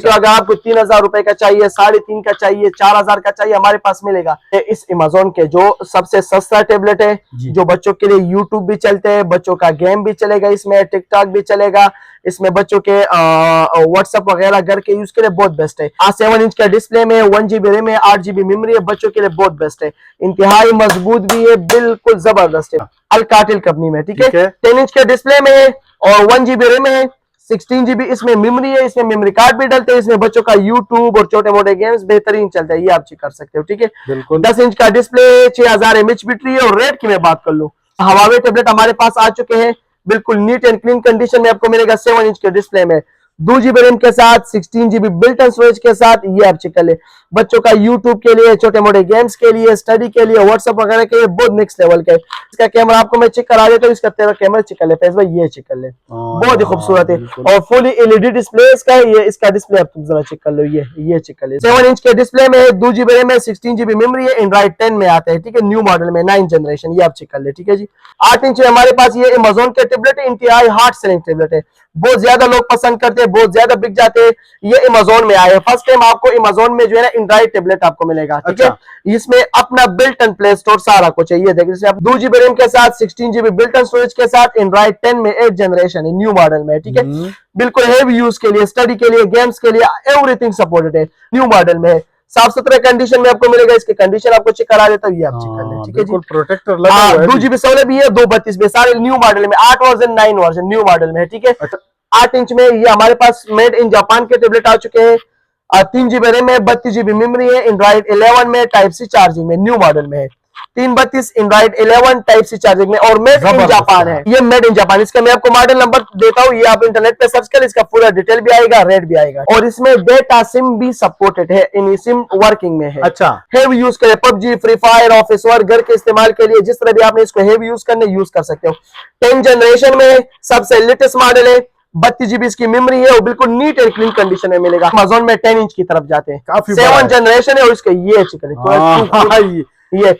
तो अगर आपको 3,000 रुपए का चाहिए, 3,500 का चाहिए, 4,000 का चाहिए, हमारे पास मिलेगा। इस अमेज़न के जो सबसे सस्ता टेबलेट है, जो बच्चों के लिए यूट्यूब भी चलते हैं, बच्चों का गेम भी चलेगा, इसमें टिकटॉक भी चलेगा, इसमें बच्चों के व्हाट्सएप वगैरह घर के यूज के लिए बहुत बेस्ट है। 7 इंच का डिस्प्ले में 1 GB रैम है, 8 GB मेमोरी है, बच्चों के लिए बहुत बेस्ट है, इंतहाई मजबूत भी है, बिल्कुल जबरदस्त है। अल्काटिल कंपनी में, ठीक है। 10 इंच का डिस्प्ले में है और 1 GB रैम है, 16 GB इसमें मेमोरी है, इसमें मेमोरी कार्ड भी डलते हैं, इसमें बच्चों का यूट्यूब और छोटे मोटे गेम्स बेहतरीन चलता है, ये आप चेक कर सकते हो, ठीक है। 10 इंच का डिस्प्ले, 6000 mAh बैटरी है। और रेट की मैं बात कर लूं, हवावे टेबलेट हमारे पास आ चुके हैं, बिल्कुल नीट एंड क्लीन कंडीशन में आपको मिलेगा 7 इंच के डिस्प्ले में, 2 GB रैम के साथ, 16 GB बिल्ट इन स्टोरेज के साथ, ये आप चेक कर ले। बच्चों का यूट्यूब के लिए, छोटे मोटे गेम्स के लिए, स्टडी के लिए, व्हाट्सएप वगैरह के लिए बहुत नेक्स्ट लेवल का है। इसका कैमरा आपको मैं चेक करा देता हूँ, इसका तेरा कैमरा चेक कर ले फैज भाई, ये चेक कर ले, बहुत ही खूबसूरत है और फुली LED डिस्प्ले इसका है। ये इसका डिस्प्ले आप जरा चेक कर लो, ये चेक कर ले। 7 इंच के डिस्प्ले में 2 GB रैम है, 16 GB मेमोरी है, एंड्रॉइड 10 में आता है, ठीक है, न्यू मॉडल में 9 जनरेशन, ये आप चेक कर ले, ठीक है जी। 8 इंच हमारे पास ये अमेज़न के टेबलेट है, इंतहाई हार्ड सेलिंग टेबलेट है, बहुत ज्यादा लोग पसंद करते हैं, बहुत ज्यादा बिक जाते हैं। ये अमेज़न में आए, फर्स्ट टाइम आपको अमेज़न में जो है ना एंड्रॉइड टेबलेट आपको मिलेगा, ठीक है। इसमें अपना बिल्ट इन प्ले स्टोर सारा कुछ है, ये देखिए, जैसे आप 2 GB रैम के साथ, 16 GB बिल्ट इन स्टोरेज के साथ, एंड्रॉइड 10 में 8 जनरेशन है, न्यू मॉडल में, ठीक है। बिल्कुल हेवी यूज के लिए, स्टडी के लिए, गेम्स के लिए, एवरीथिंग सपोर्टेड है, न्यू मॉडल में है, साफ सुथरे कंडीशन में आपको मिलेगा। इसकी कंडीशन आपको चेक करा देता हूँ, ये आप चेक कर लें, ठीक है जी। प्रोटेक्टर लगा हुआ है, 2 GB 16 भी है, 232 भी, सारे न्यू मॉडल में, 8 वर्जन 9 वर्जन न्यू मॉडल में है, ठीक है। 8 इंच में ये हमारे पास मेड इन जापान के टेबलेट आ चुके हैं, 3 GB रैम है, 32 GB मेमोरी है, एंड्रॉइड 11 में, टाइप सी चार्जिंग में, न्यू मॉडल में है, 332 एंड्रॉइड 11 टाइप सी चार्जिंग में और मेड इन जापान है, ये मेड इन जापान। इसका मैं आपको मॉडल नंबर देता हूँ, ये आप इंटरनेट पे सर्च कर, इसका पूरा डिटेल भी आएगा, रेट भी आएगा, और इसमें डेटा सिम भी सपोर्टेड है, इन सिम वर्किंग में है। अच्छा, हेवी यूज करे, PUBG, free fire, office work, घर के इस्तेमाल के लिए, जिस तरह भी आपने इसको हेवी यूज करने यूज कर सकते हो। 10 जनरेशन में सबसे लेटेस्ट मॉडल है, 32 GB इसकी मेमोरी है और बिल्कुल नीट एंड क्लीन कंडीशन में मिलेगा। अमेज़न में 10 इंच की तरफ जाते हैं, काफी 7 जनरेशन है और इसका ये चिकन ये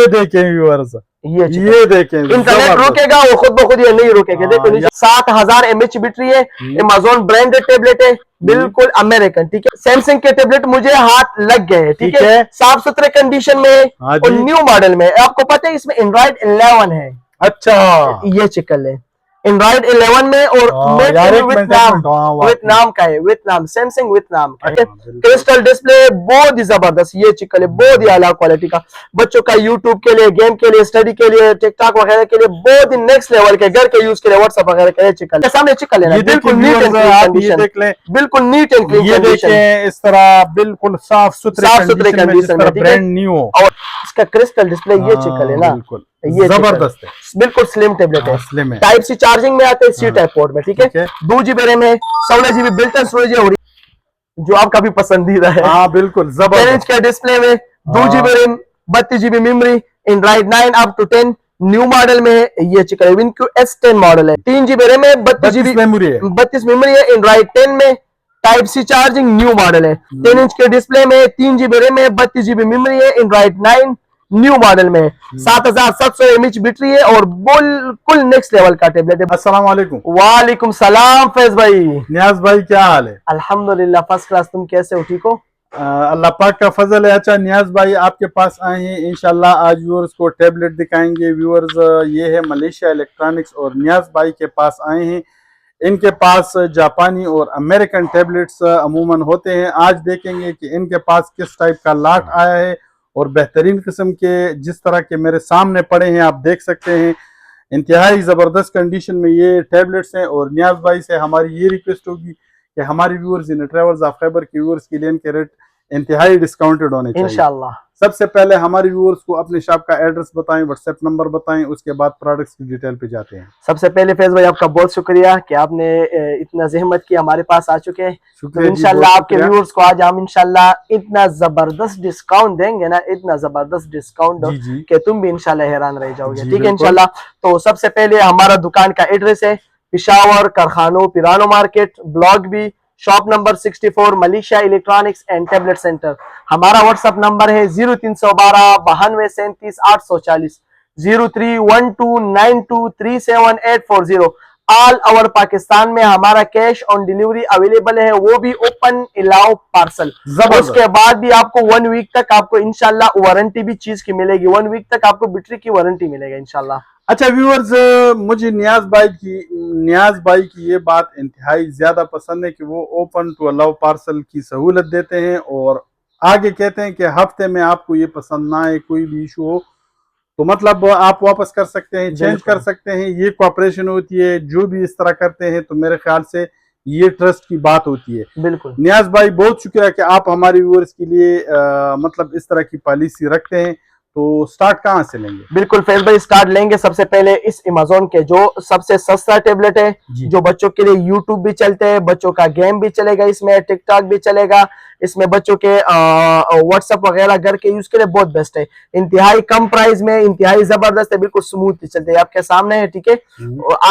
देखें व्यूअर्स, ये देखें, इंटरनेट रुकेगा वो खुद ब खुद ये नहीं रुकेगा। देखो 7000 mAh बैटरी है, अमेज़न ब्रांडेड टेबलेट है, बिल्कुल अमेरिकन, ठीक है। सैमसंग के टेबलेट मुझे हाथ लग गए, ठीक है, साफ सुथरे कंडीशन में और न्यू मॉडल में। आपको पता है इसमें एंड्रॉइड 11 है। अच्छा, ये चेक कर ले, एंड्रॉइड 11 में और वियतनाम का है, वियतनाम, सैमसंग वियतनाम का, क्रिस्टल डिस्प्ले बहुत ही जबरदस्त, ये चिकन है, बहुत ही आला क्वालिटी का, बच्चों का यूट्यूब के लिए, गेम के लिए, स्टडी के लिए, टिकटॉक वगैरह के लिए बहुत ही नेक्स्ट लेवल के, घर के यूज के लिए, व्हाट्सएप वगैरह के लिए चिकन सामने चिकन लेना, बिल्कुल नीट एंड क्लीन कंडीशन, बिल्कुल नीट एंड क्लीन कंडीशन, इस तरह बिल्कुल साफ सुथरे कंडीशन में, ब्रांड न्यू। और इसका क्रिस्टल डिस्प्ले ये चिकन है ना, ये जबरदस्त है, बिल्कुल स्लिम टेबलेट है, टाइप सी चार्जिंग में आते हैं, सी टाइप पोर्ट में, ठीक है। 2 GB रैम है, 16 GB बिल्ट इन स्टोरेज है, जो आपका भी पसंदीदा है। हाँ बिल्कुल जबरदस्त। 10 इंच के डिस्प्ले में 2 GB RAM, 32 GB memory, Android 9 up to 10 new model में है, ये चिकन विनक्यू S10 मॉडल है, 3 GB रैम है, 32 GB मेमोरी है, 32 मेमोरी है, एंड्रॉइड 10 में, type C charging, new model है, 10 इंच के डिस्प्ले में, 3 GB रैम है, 32 GB मेमोरी है, एंड्रॉइड 9 न्यू मॉडल में, 7700 mAh बैटरी है और बिल्कुल नेक्स्ट लेवल का टेबलेट है। अस्सलाम वालेकुम। वालेकुम सलाम फैज भाई। नियाज भाई क्या हाल है? अल्हम्दुलिल्लाह फर्स्ट क्लास, तुम कैसे हो, ठीक हो? अल्लाह पाक का फजल है। अच्छा नियाज भाई आपके पास आए हैं, इंशाल्लाह आज व्यूअर्स को टेबलेट दिखाएंगे। व्यूअर्स ये है मलेशिया इलेक्ट्रॉनिक्स और नियाज भाई के पास आए हैं। इनके पास जापानी और अमेरिकन टेबलेट्स अमूमन होते हैं। आज देखेंगे कि इनके पास किस टाइप का लाट आया है और बेहतरीन किस्म के जिस तरह के मेरे सामने पड़े हैं आप देख सकते हैं, इंतहाई ज़बरदस्त कंडीशन में ये टैबलेट्स हैं। और नियाज भाई से हमारी ये रिक्वेस्ट होगी कि हमारे viewers in travels of Khyber के व्यूअर्स के लिए इनके रेट इंतहाई डिस्काउंटेड होने चाहिए इंशाल्लाह। सबसे पहले हमारे व्यूअर्स को अपने शॉप का एड्रेस बताएं, व्हाट्सएप नंबर बताएं, उसके बाद प्रोडक्ट्स की डिटेल पे जाते हैं। सबसे पहले फैज भाई आपका बहुत शुक्रिया कि आपने इतना जहमत की, हमारे पास आ चुके हैं। तो इंशाल्लाह आपके व्यूअर्स को आज हम इंशाल्लाह इतना जबरदस्त डिस्काउंट देंगे ना, इतना जबरदस्त डिस्काउंट कि तुम भी इंशाल्लाह हैरान रह जाओगे, ठीक है इंशाल्लाह। तो सबसे पहले हमारा दुकान का एड्रेस है पेशावर कारखानों पिरानो market, block B, shop number 64, Malaysia electronics and tablet centre. हमारा व्हाट्सएप नंबर है 0312 92 37 840, 03129237 840। ऑल ओवर पाकिस्तान में हमारा कैश ऑन डिलीवरी अवेलेबल है, वो भी ओपन अलाउ पार्सल। उसके बाद भी आपको 1 वीक तक आपको इंशाल्लाह वारंटी भी चीज की मिलेगी, 1 वीक तक आपको बैटरी की वारंटी मिलेगा इंशाल्लाह। अच्छा व्यूअर्स, मुझे नियाज भाई की ये बात इंतहाई ज्यादा पसंद है कि वो ओपन टू अलाउ पार्सल की सहूलत देते हैं और आगे कहते हैं कि हफ्ते में आपको ये पसंद ना आए, कोई भी इशू हो तो मतलब आप वापस कर सकते हैं, चेंज कर सकते हैं। ये कोऑपरेशन होती है, जो भी इस तरह करते हैं तो मेरे ख्याल से ये ट्रस्ट की बात होती है। बिल्कुल नियाज भाई, बहुत शुक्रिया कि आप हमारे व्यूअर्स के लिए मतलब इस तरह की पॉलिसी रखते हैं। तो स्टार्ट कहाँ से लेंगे? बिल्कुल फैज भाई, स्टार्ट लेंगे सबसे पहले इस अमेज़न के जो सबसे सस्ता टेबलेट है, जो बच्चों के लिए यूट्यूब भी चलते हैं, बच्चों का गेम भी चलेगा, इसमें टिकटॉक भी चलेगा, इसमें बच्चों के व्हाट्सएप वगैरह घर के यूज के लिए बहुत बेस्ट है। इंतहाई कम प्राइस में, इंतहाई जबरदस्त है, बिल्कुल स्मूथ चलते हैं, आपके सामने है। ठीक है,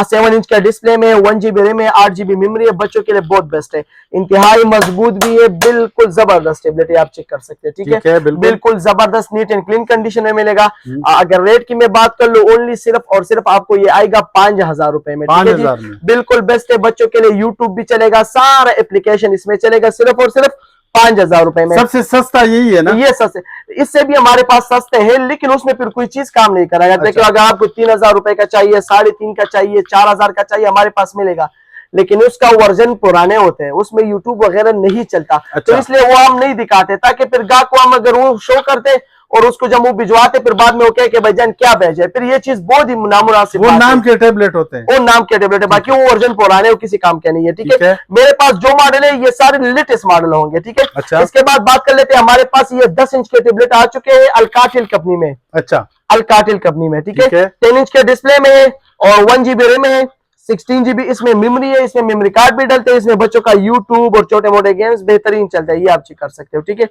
7 इंच का डिस्प्ले में, 1 GB रैम है, 8 GB मेमोरी है, बच्चों के लिए बहुत बेस्ट है। इंतहाई मजबूत भी है, बिल्कुल जबरदस्त टेबलेट है, आप चेक कर सकते हैं। ठीक है, बिल्कुल जबरदस्त नीट एंड क्लीन कंडीशन में मिलेगा। अगर रेट की मैं बात कर लूं, ओनली सिर्फ और सिर्फ आपको ये आएगा 5000 रुपए में। 5000 में बिल्कुल बेस्ट है, बच्चों के लिए यूट्यूब भी चलेगा, सारा एप्लीकेशन इसमें चलेगा, सिर्फ और सिर्फ 5000 रुपए में। सबसे सस्ता यही है ना? ये सस्ते, इससे भी हमारे पास सस्ते हैं, लेकिन उसमें फिर कोई चीज काम नहीं करेगा। देखिए, अगर आपको 3000 रुपए का चाहिए, 3.5 का चाहिए, 4000 का चाहिए, हमारे पास मिलेगा, लेकिन उसका वर्जन पुराने होते हैं, उसमें यूट्यूब वगैरह नहीं चलता। तो इसलिए वो हम नहीं दिखाते, ताकि फिर गाहक को हम अगर वो शो करते और उसको जब वो भिजवाते, फिर बाद में वो कहे कि भाईजान क्या भेजे, फिर ये चीज बहुत ही नामुनासिब। वो नाम के टेबलेट होते हैं, वो नाम के टेबलेट है, बाकी वो वर्जन पुराने, वो किसी काम के नहीं है। ठीक है, मेरे पास जो मॉडल है ये सारे लेटेस्ट मॉडल होंगे। ठीक है, अच्छा। इसके बाद बात कर लेते हैं, हमारे पास ये 10 इंच के टेबलेट आ चुके हैं अल्काटिल कंपनी में। अच्छा, अल्काटिल कंपनी में। ठीक है, 10 इंच के डिस्प्ले में है और 1 GB रैम है, 16 GB इसमें मेमोरी है, इसमें मेमोरी कार्ड भी डलते हैं, इसमें बच्चों का यूट्यूब और छोटे मोटे गेम्स बेहतरीन चलता है, ये आप चेक कर सकते हो। ठीक है,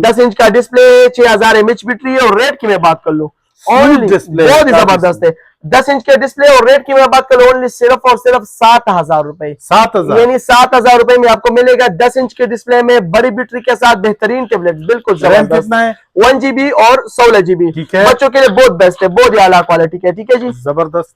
10 इंच का डिस्प्ले, 6000 mAh बैटरी है, और रेट की मैं बात कर लूं, बहुत ही जबरदस्त है। 10 इंच के डिस्प्ले और रेट की मैं बात करूं, ओनली सिर्फ और सिर्फ 7000 रुपए। 7000 यानी 7000 रुपए में आपको मिलेगा 10 इंच के डिस्प्ले में, बड़ी बैटरी के साथ बेहतरीन टेबलेट, बिल्कुल जबरदस्त। कितना है? 1 GB और 16 GB। बच्चों के लिए बहुत बेस्ट है, बहुत ही आला क्वालिटी के। ठीक है जी, जबरदस्त।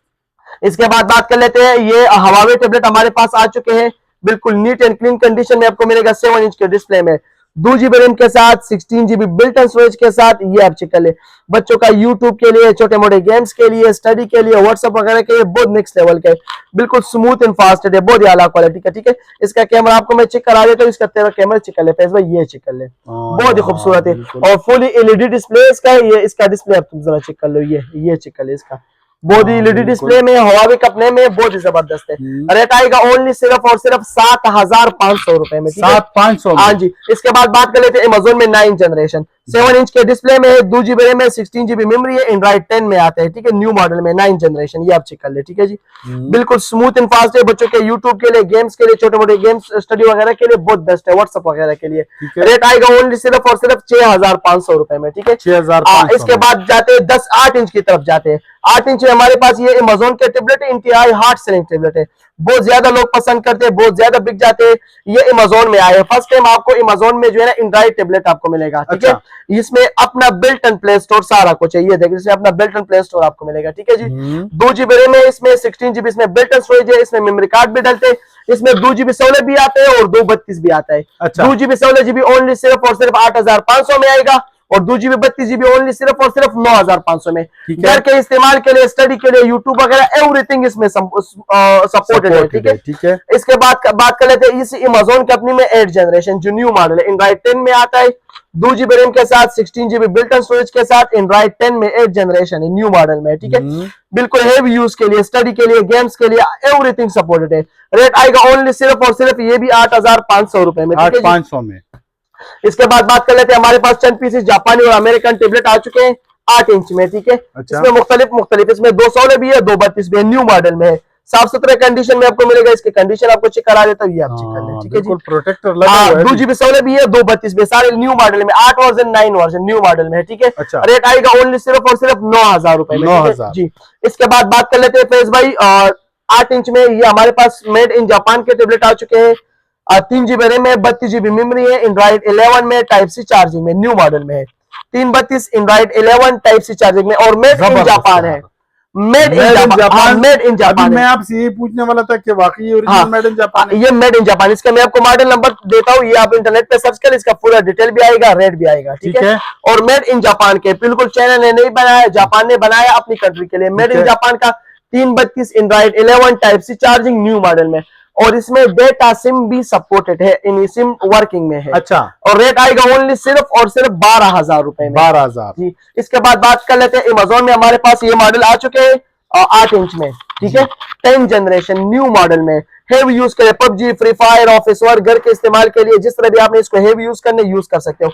इसके बाद बात कर लेते हैं, ये हवावे टेबलेट हमारे पास आ चुके हैं, बिल्कुल नीट एंड क्लीन कंडीशन में आपको मिलेगा, 7 इंच के डिस्प्ले में, 2 GB रैम के साथ, 16 GB बिल्ट इन स्टोरेज के साथ। ये आप चेक कर ले, बच्चों का यूट्यूब के लिए, छोटे मोटे गेम्स के लिए, स्टडी के लिए, व्हाट्सएप वगैरह के लिए बहुत नेक्स्ट लेवल के, बिल्कुल स्मूथ एंड फास्ट है, बहुत ही आला क्वालिटी का। ठीक है, इसका कैमरा आपको मैं चेक करा देता हूँ, इसका तेरा कैमरा चेक कर ले फैज भाई, ये चेक कर ले, बहुत ही खूबसूरत है और फुली LED डिस्प्ले इसका है। ये इसका डिस्प्ले आप तुम जरा चेक कर लो, ये चेक कर ले, इसका बहुत ही LED डिस्प्ले में, हवावे कपने में, बहुत ही जबरदस्त है। रेट आएगा ओनली सिर्फ और सिर्फ 7500 रुपए में। 7500। हाँ जी, इसके बाद बात कर लेते हैं अमेज़न में 9 जनरेशन, 7 इंच के डिस्प्ले में, 2 GB रैम है, 16 GB मेमोरी है, एंड्रॉइड 10 में आता है। ठीक है, न्यू मॉडल में 9 जनरेशन, ये आप चेक कर ले। ठीक है जी, बिल्कुल स्मूथ एंड फास्ट है, बच्चों के यूट्यूब के लिए, गेम्स के लिए, छोटे मोटे गेम्स स्टडी वगैरह के लिए बहुत बेस्ट है, व्हाट्सएप वगैरह के लिए। रेट आएगा ओनली सिर्फ और सिर्फ 6500 रुपए में। ठीक है, 6500। इसके बाद जाते हैं 8 इंच की तरफ जाते हैं। 8 इंच में हमारे पास ये अमेज़न के टेबलेट है, इंतहाई हार्ड सेलिंग टेबलेट है, बहुत ज्यादा लोग पसंद करते हैं, बहुत ज्यादा बिक जाते हैं। ये अमेज़न में आए, फर्स्ट टाइम आपको अमेज़न में जो है ना एंड्रॉइड टेबलेट आपको मिलेगा। ठीक है, इसमें अपना बिल्ट इन प्ले स्टोर सारा कुछ है, ये देखिए, इसमें अपना बिल्ट इन प्ले स्टोर आपको मिलेगा। ठीक है जी, 2 GB रैम है, इसमें 16 GB इसमें बिल्ट इन स्टोरेज है, इसमें मेमोरी कार्ड भी डलते हैं, इसमें 2 GB 16 भी आते हैं और 232 भी आता है। 2 GB 16 GB ओनली सिर्फ और सिर्फ 8500 में आएगा, और 2 GB 32 GB ओनली सिर्फ और सिर्फ 9500 में। घर के इस्तेमाल के लिए, स्टडी के लिए, यूट्यूब वगैरह एवरीथिंग इसमें सपोर्टेड है। ठीक है, इसके बाद बात कर लेते हैं इसी अमेज़न कंपनी में 8 जनरेशन, जो न्यू मॉडल है, एंड्रॉइड 10 में आता है, 2 GB रैम के साथ, 16 GB बिल्ट इन स्टोरेज के साथ, एंड्रॉइड 10 में 8 जनरेशन है, न्यू मॉडल में। ठीक है, बिल्कुल हेवी यूज के लिए, स्टडी के लिए, गेम्स के लिए एवरीथिंग सपोर्टेड है। रेट आएगा ओनली सिर्फ और सिर्फ ये भी 8500 रुपए में। 8500 में। इसके बाद बात कर लेते हैं, हमारे पास चंद पीसेस जापानी और अमेरिकन टेबलेट आ चुके हैं 8 इंच में। ठीक है, इसमें मुख्तलिफ इसमें 216 भी है, 232 भी है, न्यू मॉडल में है, साफ सुथरे कंडीशन में आपको मिलेगा। इसकी कंडीशन आपको चेक करा देता हूँ, ये आप चेक कर लें। ठीक है जी, प्रोटेक्टर लगा हुआ है, 2 GB 16 भी है, 232 भी, सारे न्यू मॉडल में, 8 वर्जन 9 वर्जन न्यू मॉडल में है। ठीक है, रेट आएगा ओनली सिर्फ और सिर्फ 9000 रुपए में। 9000 जी। इसके बाद बात कर लेते हैं फैज भाई, 8 इंच में ये हमारे पास मेड इन जापान के टेबलेट आ चुके हैं, 3 GB रैम है, 32 GB मेमोरी है, एंड्रॉइड 11 में, टाइप सी चार्जिंग में, न्यू मॉडल में है, 332 एंड्रॉइड 11 टाइप सी चार्जिंग में, और मेड इन जापान है, made in Japan, made in Japan. मैं आपसे ये पूछने वाला था कि वाकई ओरिजिनल मेड इन जापान है? ये मेड इन जापान। इसका मैं आपको मॉडल नंबर देता हूँ, ये आप इंटरनेट पे सर्च करें, इसका पूरा डिटेल भी आएगा, रेट भी आएगा, ठीक है। और मेड इन जापान के, बिल्कुल चाइना ने नहीं बनाया, जापान ने बनाया अपनी कंट्री के लिए। मेड इन जापान का 332 Android 11 type C charging new model में, और इसमें डेटा सिम भी सपोर्टेड है, इन सिम वर्किंग में है। अच्छा। और रेट आएगा ओनली सिर्फ और सिर्फ 12,000 रुपए में। 12,000 जी। इसके बाद बात कर लेते हैं अमेज़न में हमारे पास ये मॉडल आ चुके हैं 8 इंच में, ठीक है। 10 जनरेशन न्यू मॉडल में, हेवी यूज करें PUBG, free fire, office work, घर के इस्तेमाल के लिए, जिस तरह भी आपने इसको हेवी यूज करने यूज कर सकते हो।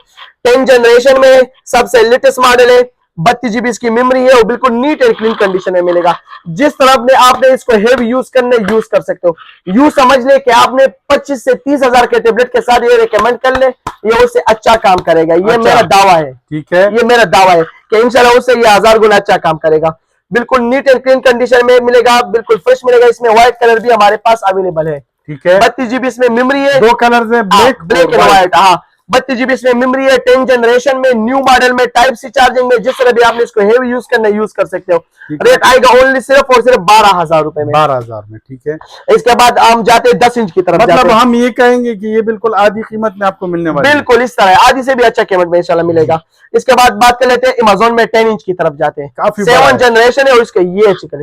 10 जनरेशन में सबसे लेटेस्ट मॉडल है, 32 GB इसकी मेमोरी है, और बिल्कुल नीट एंड क्लीन कंडीशन में मिलेगा। जिस तरह आपने इसको हेवी यूज करने यूज कर सकते हो। यू समझ ले कि आपने 25 से 30,000 के टेबलेट के साथ ये रिकमेंड कर ले, ये उससे अच्छा काम करेगा। ये मेरा दावा है, ठीक है, ये मेरा दावा है कि इंशाल्लाह उससे ये 1000 गुना अच्छा काम करेगा। बिल्कुल नीट एंड क्लीन कंडीशन में मिलेगा, बिल्कुल फ्रेश मिलेगा। इसमें व्हाइट कलर भी हमारे पास अवेलेबल है, ठीक है। 32 GB इसमें मेमोरी है, 2 कलर है, ब्लैक एंड व्हाइट। हाँ, 32 GB इसमें मेमोरी है, 10 जनरेशन में, न्यू मॉडल में, टाइप सी चार्जिंग में, जिस तरह भी आपने इसको हेवी यूज करना यूज कर सकते हो। रेट आएगा ओनली सिर्फ और सिर्फ 12,000 रुपए में, 12,000 में, ठीक है। इसके बाद हम जाते हैं 10 इंच की तरफ। मतलब हम ये कहेंगे कि ये बिल्कुल आधी कीमत में आपको मिलने वाला है। बिल्कुल इस तरह, आधी से भी अच्छा कीमत में इंशाल्लाह मिलेगा। इसके बाद बात कर लेते हैं अमेज़न में 10 इंच की तरफ जाते हैं। काफी 7 जनरेशन है, और इसका ये चिकन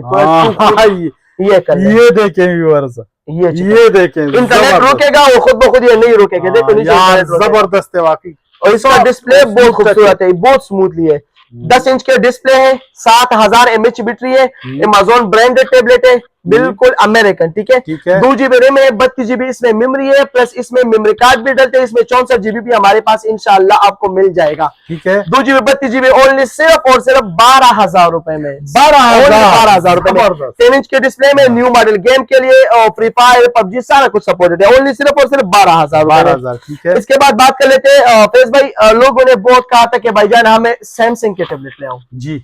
ये देखें व्यूअर्स, ये देखें, इंटरनेट रुकेगा, वो खुद ब खुद ये नहीं रुकेगा। देखो नीचे जबरदस्त है वाकई। और इसका डिस्प्ले बहुत खूबसूरत है, बहुत स्मूथली है। 10 इंच के डिस्प्ले है, 7000 mAh बैटरी है, अमेज़न ब्रांडेड टेबलेट है, बिल्कुल अमेरिकन, ठीक है। 2 GB रैम है, 32 GB इसमें मेमोरी है, प्लस इसमें मेमोरी कार्ड भी डलते हैं। इसमें 64 GB भी हमारे पास इंशाल्लाह आपको मिल जाएगा, ठीक है। 2 GB 32 GB ओनली सिर्फ और सिर्फ 12,000 रुपए में, 12,000 रुपए में। 10 इंच के डिस्प्ले में, न्यू मॉडल गेम के लिए, और फ्री फायर, पबजी सारा कुछ सपोर्टेड है, ओनली सिर्फ और सिर्फ 12,000, ठीक है। इसके बाद बात कर लेते हैं फैज भाई, लोगों ने बहुत कहा था कि भाईजान हमें सैमसंग के टेबलेट ले आओ जी,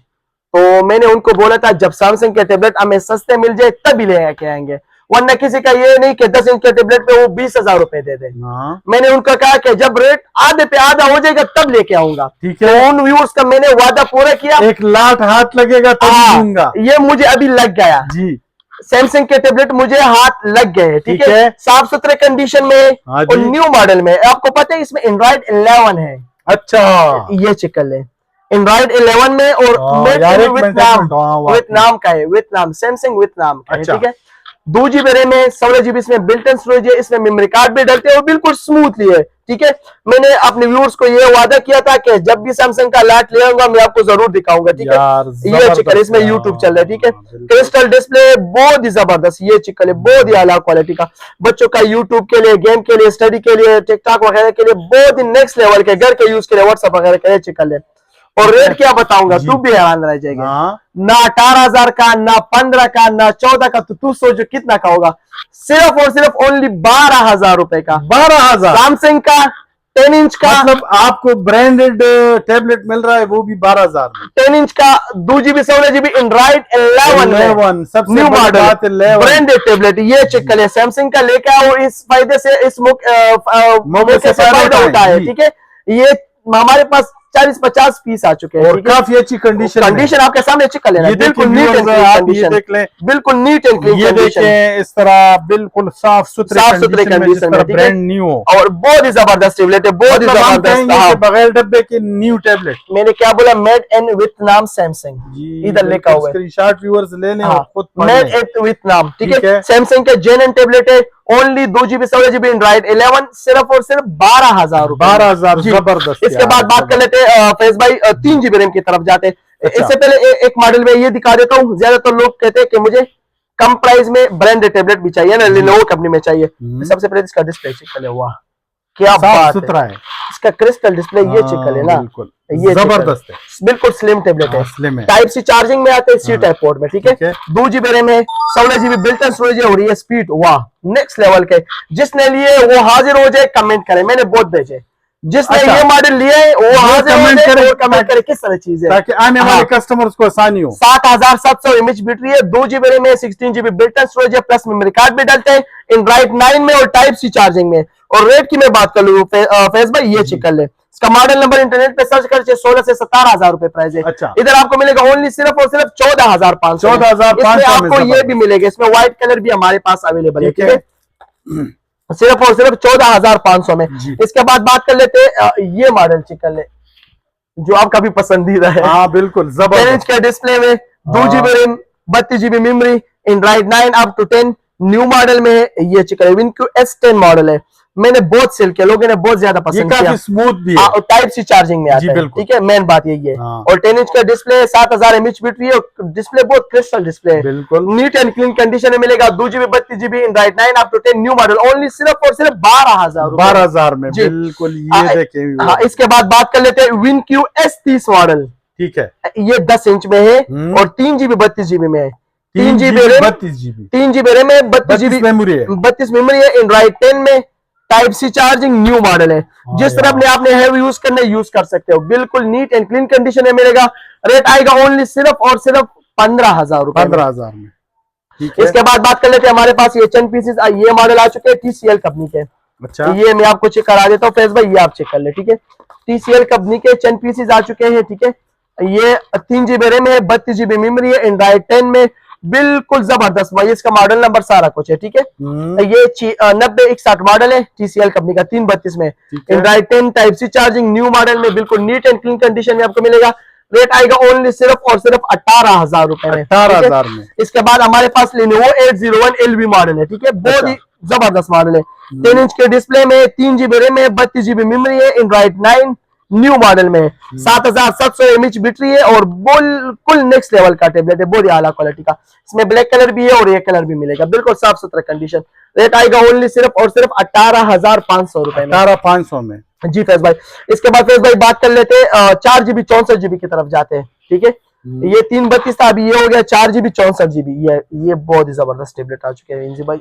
तो मैंने उनको बोला था जब सैमसंग के टेबलेट हमें सस्ते मिल जाए तभी ले के आएंगे, वरना किसी का ये नहीं कि 10 इंच के टेबलेट पे वो 20,000 रुपए दे दे। मैंने उनको कहा कि जब रेट आधे पे आधा हो जाएगा तब लेके आऊंगा, ठीक है। तो उन व्यूअर्स का मैंने वादा पूरा किया, 1 लाख हाथ लगेगा तब दूंगा। ये मुझे अभी लग गया जी, सैमसंग के टेबलेट मुझे हाथ लग गए, ठीक है। साफ सुथरे कंडीशन में और न्यू मॉडल में। आपको पता है इसमें एंड्रॉइड 11 है। अच्छा, ये चिकन है एंड्रॉइड 11 में, और वियतनाम का है, वियतनाम, सैमसंग वियतनाम का है, ठीक है। 2 GB रैम है, 16 GB इसमें बिल्ट इन स्टोरेज है, इसमें मेमोरी कार्ड भी डलते हैं, और बिल्कुल स्मूथली है, ठीक है। मैंने अपने व्यूअर्स को ये वादा किया था कि जब भी सैमसंग का लैट ले आऊंगा मैं आपको जरूर दिखाऊंगा, ठीक है। ये चिकन इसमें यूट्यूब चल रहा है, ठीक है। क्रिस्टल डिस्प्ले बहुत ही जबरदस्त, ये चिकन है बहुत ही आला क्वालिटी का, बच्चों का यूट्यूब के लिए, गेम के लिए, स्टडी के लिए, टिकटॉक वगैरह के लिए बहुत ही नेक्स्ट लेवल के, घर के यूज के लिए, व्हाट्सएप वगैरह के लिए चिकन है। और रेट क्या बताऊंगा, तू भी हैरान रह जाएगा। ना 18,000 का, ना 15 का, ना 14 का, तो तू सोचो कितना का होगा। सिर्फ और सिर्फ ओनली 12,000 रुपए का, 12,000 सैमसंग का 10 इंच का। मतलब आपको ब्रांडेड टेबलेट मिल रहा है, वो भी 12,000 में। 10 इंच का, 2 GB 16 GB एंड्रॉइड 11 सबसे न्यू मॉडल ब्रांडेड टेबलेट। ये चेक कर ले, सैमसंग का लेके आओ, इस फायदे से, इस मौके से फायदा होता है, ठीक है। ये हमारे पास 40-50 पीस आ चुके हैं, और काफी अच्छी कंडीशन आपके सामने चेक कर लेना, बिल्कुल नीट एंड क्लीन कंडीशन, देख लें, बिल्कुल नीट एंड क्लीन कंडीशन, इस तरह बिल्कुल साफ सुथरे कंडीशन में, ब्रांड न्यू, और बहुत ही जबरदस्त टेबलेट है, बहुत ही जबरदस्त, बगैर डब्बे के न्यू टेबलेट। मैंने क्या बोला, मेड इन वियतनाम सैमसंग, इधर लिखा हुआ है, स्क्रीनशॉट व्यूअर्स ले लें, खुद मेड इन वियतनाम, ठीक है। सैमसंग के जेन्युइन टेबलेट है, ओनली 2 GB 16 GB एंड्रॉइड 11 सिर्फ और सिर्फ 12,000 रुपए, 12,000 जबरदस्त। इसके बाद बात कर लेते हैं फैज भाई 3 GB रैम की तरफ जाते हैं। इससे पहले एक मॉडल में ये दिखा देता हूँ, ज्यादातर लोग कहते हैं कि मुझे कम प्राइस में ब्रांडेड टेबलेट भी चाहिए ना, लेनोवो कंपनी में चाहिए। सबसे पहले इसका डिस्प्ले चेक कर ले, वाह क्या बात सुथरा है, इसका क्रिस्टल डिस्प्ले ये चेक कर लेना, ये जबरदस्त है, बिल्कुल स्लिम टेबलेट है, टाइप सी चार्जिंग में आते हैं, सी टाइप पोर्ट में, ठीक है। 2 GB रैम है, 16 GB बिल्ट इन स्टोरेज है, और ये स्पीड वाह नेक्स्ट लेवल के। जिसने लिए वो हाजिर हो जाए, कमेंट करे, मैंने बहुत भेजे, जिसने ये मॉडल लिया है वो हाजिर हो कमेंट करे किस तरह चीज है, ताकि आने वाले कस्टमर्स को आसानी हो। 7700 mAh बैटरी है, 2 GB रैम है, 16 GB बिल्ट इन स्टोरेज है, प्लस मेमोरी कार्ड भी डालते हैं, एंड्रॉइड 9 में और टाइप सी चार्जिंग में, और रेट की मैं बात कर लूँ फैज भाई, ये चेक कर ले, इसका मॉडल नंबर इंटरनेट पे सर्च कर 16 से 17,000 रुपए प्राइस है। अच्छा। इधर आपको मिलेगा ओनली सिर्फ और सिर्फ 14,500। 14,500 इसमें आपको ये भी मिलेगा, इसमें व्हाइट कलर भी हमारे पास अवेलेबल है, ठीक है, सिर्फ और सिर्फ 14,500 में। इसके बाद बात कर लेते हैं ये मॉडल चेक कर ले, जो आपका भी पसंदीदा है। हाँ बिल्कुल जबरदस्त। 10 इंच के डिस्प्ले में 2 GB RAM 32 GB memory, Android 9 up to 10 new model में है। ये चेक करें, विनक्यू S10 मॉडल है, मैंने बहुत सेल किया, लोगों ने बहुत ज्यादा पसंद किया, काफी स्मूथ भी है और टाइप सी चार्जिंग में आता है, ठीक है, मेन बात यही है। और 10 इंच का डिस्प्ले है, 7000 mAh बैटरी है, डिस्प्ले बहुत क्रिस्टल डिस्प्ले है, बिल्कुल नीट एंड क्लीन कंडीशन में मिलेगा। 2 GB 32 GB Android 9 up to 10 new model, only सिर्फ और सिर्फ 12,000 में। बिल्कुल ये देखें। हाँ, इसके बाद बात कर लेते हैं विनक्यू S30 मॉडल, ठीक है, ये 10 इंच में है और 3 GB 32 GB में है, 3 GB रैम 3 GB रैम है, 32 GB मेमोरी है, एंड्रॉइड 10 में, type C charging, new model है। जिस तरह अपने आपने हैवी यूज करना है यूज कर सकते हो, बिल्कुल नीट एंड क्लीन कंडीशन में मिलेगा। रेट आएगा ओनली सिर्फ और सिर्फ 15,000 रुपए, 15,000 में। इसके बाद बात कर लेते हैं, हमारे पास ये चंद पीसेस ये मॉडल आ चुके हैं TCL कंपनी के। अच्छा, ये मैं आपको चेक करा देता हूँ फैज भाई, ये आप चेक कर ले, ठीक है, TCL कंपनी के चंद पीसेस आ चुके हैं, ठीक है। ये 3 GB रैम है, 32 GB मेमोरी है, एंड्रॉइड 10 में, बिल्कुल जबरदस्त भाई, इसका मॉडल नंबर सारा कुछ है, ठीक है। ये 9061 मॉडल है TCL कंपनी का, 332 में, Android 10 type C charging, new model में, बिल्कुल नीट एंड क्लीन कंडीशन में आपको मिलेगा। रेट आएगा ओनली सिर्फ और सिर्फ 18,000 रुपए में, 18,000 में। इसके बाद हमारे पास Lenovo 801 LV मॉडल है, ठीक है, बहुत ही जबरदस्त मॉडल है, 10 इंच के डिस्प्ले में, 3 GB रैम है, 32 GB मेमोरी है, एंड्रॉइड 9 न्यू मॉडल में, 7700 mAh बैटरी है, और बिल्कुल नेक्स्ट लेवल का टेबलेट है, बहुत ही आला क्वालिटी का। इसमें ब्लैक कलर भी है और ये कलर भी मिलेगा, बिल्कुल साफ सुथरा कंडीशन। रेट आएगा ओनली सिर्फ और सिर्फ 18,500 रुपए में, 18,500 में। जी फैज भाई। इसके बाद फैज भाई बात कर लेते हैं 4 GB 64 GB की तरफ जाते हैं, ठीक है। ये 332 था, अभी ये हो गया 4 GB 64 GB। ये बहुत ही जबरदस्त टेबलेट आ चुके हैं भाई।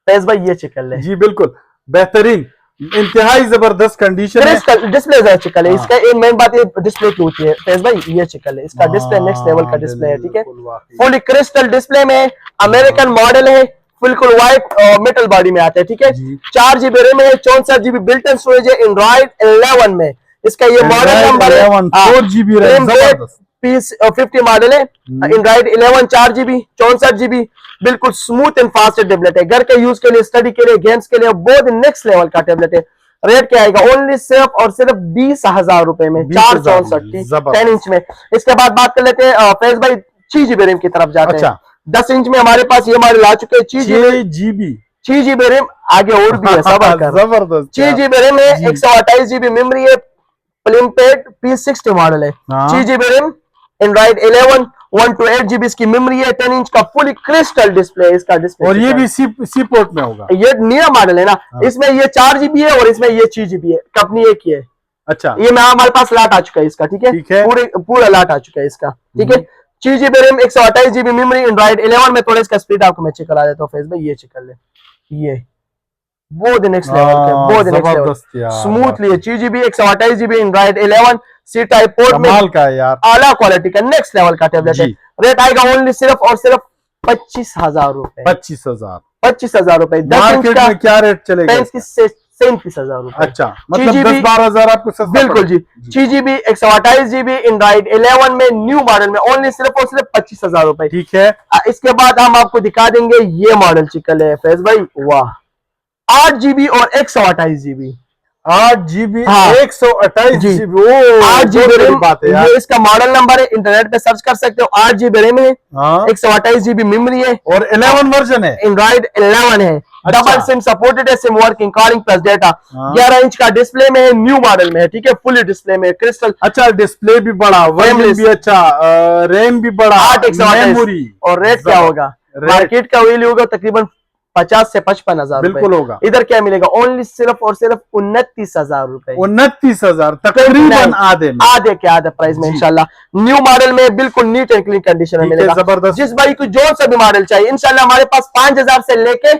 फैज भाई ये चेक कर ले, जी बिल्कुल बेहतरीन, इंतहाई जबरदस्त कंडीशन है, डिस्प्ले चेक कर ले। इसका एक मेन बात ये डिस्प्ले की होती है फैज भाई, ये चेक कर ले, इसका डिस्प्ले नेक्स्ट लेवल का डिस्प्ले है, ठीक है, फुली क्रिस्टल डिस्प्ले में, अमेरिकन मॉडल है, बिल्कुल व्हाइट मेटल बॉडी में आता है, ठीक है। 4 GB रैम है, 64 GB बिल्ट इन स्टोरेज है, एंड्रॉइड 11 में, इसका ये मॉडल नंबर है, 4 GB रैम, P50 मॉडल है, एंड्रॉइड 11 4 GB 64 GB, बिल्कुल स्मूथ एंड फास्ट टेबलेट है, घर के यूज के लिए, स्टडी के लिए, गेम्स के लिए, बहुत नेक्स्ट लेवल का टेबलेट है। रेट क्या आएगा ओनली सिर्फ और सिर्फ 20,000 रुपए में, 464 10 इंच में। इसके बाद बात कर लेते हैं फैज भाई 6 GB रैम की तरफ जाते हैं। 10 इंच में हमारे पास ये मॉडल आ चुके हैं, 6 GB रैम, आगे और भी है, जबरदस्त 6 GB रैम है, 128 GB मेमोरी है, प्लिमपेड P60 मॉडल है, 6 GB रैम, एंड्रॉइड 11 128 GB इसकी मेमोरी है, 10 इंच का फुली क्रिस्टल डिस्प्ले है इसका डिस्प्ले, और ये भी सी पोर्ट में होगा। ये नया मॉडल है ना, इसमें ये 4 GB है और इसमें ये 6 GB है, कंपनी एक ही है। अच्छा, ये हमारे पास लाट आ चुका है इसका, ठीक है, पूरा लाट आ चुका है इसका, ठीक है। 6 GB RAM, 128 GB memory, Android 11 में। थोड़ा इसका स्पीड आपको मैं चेक करा देता हूँ फेस भाई, ये चेक कर ले, ये बहुत नेक्स्ट लेवल का, बहुत नेक्स्ट लेवल स्मूथली है। 6 GB 128 GB Android 11 C type port में का यार, आला क्वालिटी का नेक्स्ट लेवल का टेबलेट है। रेट आएगा ओनली सिर्फ और सिर्फ 25,000 रुपए, 25,000 रुपए। 10 इंच का क्या रेट चलेगा? 37,000 रुपए। अच्छा, मतलब 10-12,000 आपको सस्ता, बिल्कुल जी। 6 GB 128 GB एंड्रॉइड 11 में, न्यू मॉडल में, ओनली सिर्फ और सिर्फ 25,000 रुपए, ठीक है। इसके बाद हम आपको दिखा देंगे ये मॉडल चिकल है फैज भाई, वाह, 8 GB और 128 GB, 8 GB 128 GB, 8 GB RAM बात है यार। ये इसका मॉडल नंबर है, इंटरनेट पे सर्च कर सकते हो। 8 GB रैम है, 128 GB मेमोरी है, और 11 वर्जन है, एंड्रॉइड 11 है, डबल सिम सपोर्टेड है, SIM working, calling plus data. 11 inch का डिस्प्ले में है, न्यू मॉडल में है, ठीक है, फुली डिस्प्ले में, क्रिस्टल। अच्छा, डिस्प्ले भी बड़ा, वर्जन भी अच्छा, रैम भी बड़ा, 8 मेमोरी। और रेट क्या होगा? मार्केट का वैल्यू होगा तकरीबन 50 से 55,000 बिल्कुल होगा। इधर क्या मिलेगा ओनली सिर्फ और सिर्फ 29,000 रुपए, 29,000 तकरीबन आधे के आधे प्राइस में इंशाल्लाह। न्यू मॉडल में बिल्कुल नीट एंड क्लीन कंडीशन में मिलेगा, जबरदस्त। जिस भाई को जो सा भी मॉडल चाहिए इंशाल्लाह हमारे पास 5,000 से लेके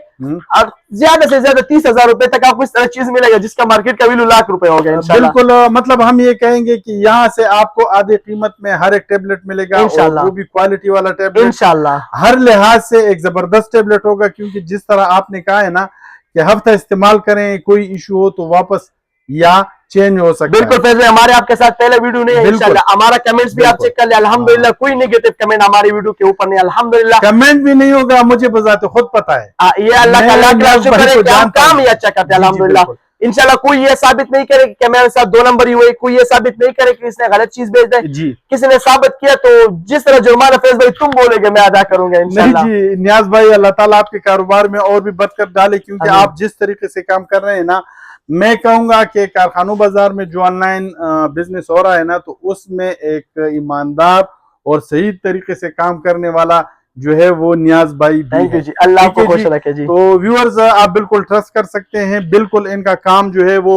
और ज्यादा से ज्यादा 30,000 रुपए तक आपको इस तरह चीज मिलेगा जिसका मार्केट का वैल्यू लाख रुपए हो गया इंशाल्लाह। बिल्कुल, मतलब हम ये कहेंगे कि यहाँ से आपको आधे कीमत में हर एक टेबलेट मिलेगा इंशाल्लाह, वो भी क्वालिटी वाला टेबलेट इंशाल्लाह। हर लिहाज से एक जबरदस्त टेबलेट होगा, क्योंकि जिस तरह आपने कहा है ना कि हफ्ता इस्तेमाल करें, कोई इशू हो तो वापस या चेंज हो सकता बिल्कुल फैज भाई, हमारे आपके साथ पहले वीडियो नहीं है, इंशाल्लाह हमारा कमेंट्स भी आप चेक कर ले, अल्हम्दुलिल्लाह कोई नेगेटिव कमेंट हमारी वीडियो के ऊपर नहीं, अल्हम्दुलिल्लाह। कमेंट भी नहीं होगा, मुझे बजाते खुद पता है। ये अल्लाह का लाख लाख शुक्र है कि हम काम ही अच्छा करते हैं, अल्हम्दुलिल्लाह। बिल्कुल। इंशाल्लाह कोई ये साबित नहीं करे कि मेरे साथ 2 नंबर ही हुए, कोई ये साबित नहीं करे कि इसने गलत चीज भेज दी। जी किसी ने साबित किया तो जिस तरह जुर्माना फैज भाई तुम बोलेगे मैं अदा करूंगा नहीं इंशाल्लाह। जी नियाज भाई, अल्लाह ताला आपके कारोबार में और भी बरकत डाले, क्योंकि आप जिस तरीके से काम कर रहे हैं ना, मैं कहूंगा कि कारखानों बाजार में जो ऑनलाइन बिजनेस हो रहा है ना, तो उसमें एक ईमानदार और सही तरीके से काम करने वाला जो है वो नियाज भाई भी थैंक यू है। जी, अल्लाह ठीक है को खुश जी। रखे जी। तो व्यूअर्स आप बिल्कुल ट्रस्ट कर सकते हैं, बिल्कुल इनका काम जो है वो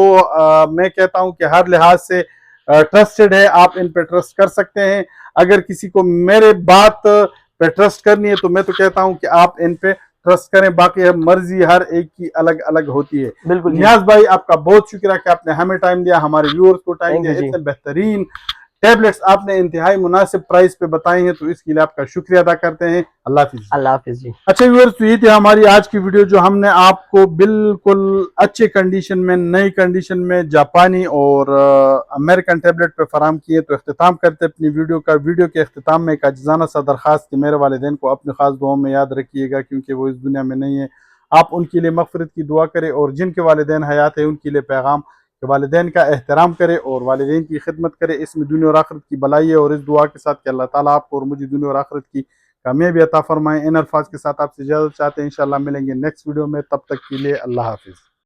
मैं कहता हूं कि हर लिहाज से ट्रस्टेड है, आप इन पे ट्रस्ट कर सकते हैं। अगर किसी को मेरे बात पे ट्रस्ट करनी है तो मैं तो कहता हूं कि आप इन पे ट्रस्ट करें, बाकी मर्जी हर एक की अलग अलग होती है। बिल्कुल नियाज भाई आपका बहुत शुक्रिया कि आपने हमें टाइम दिया, हमारे व्यूअर्स को टाइम दिया, इतने बेहतरीन टैबलेट्स आपने इंतहाई मुनासिब प्राइस पे बताई हैं, तो इसके लिए आपका शुक्रिया अदा करते हैं। अल्लाह हाफिज। अल्लाह हाफिज जी। अच्छा व्यूअर्स, तो ये थी हमारी आज की वीडियो जो हमने आपको बिल्कुल अच्छे कंडीशन में, नई कंडीशन में जापानी और अमेरिकन टैबलेट पे फराम किए। तो अख्तिताम करते अपनी वीडियो का। वीडियो के अख्तिताम में एक अजीज़ाना सा दरखास्त कि मेरे वालिदैन को अपने खास दुआओं में याद रखिएगा, क्योंकि वो इस दुनिया में नहीं है। आप उनके लिए मग़फ़िरत की दुआ करें, और जिनके वालिदैन हयात है उनके लिए पैगाम कि वालिदैन का एहतराम करे और वालिदैन की खिदमत करे। इसमें दुनिया और आखिरत की भलाई है, और इस दुआ के साथ कि अल्लाह ताला आपको और मुझे दुनिया और आखिरत की कामयाबी अता फरमाएं। इन अल्फाज के साथ आपसे इजाज़त चाहते हैं, इंशाअल्लाह मिलेंगे नेक्स्ट वीडियो में। तब तक के लिए अल्लाह हाफिज़।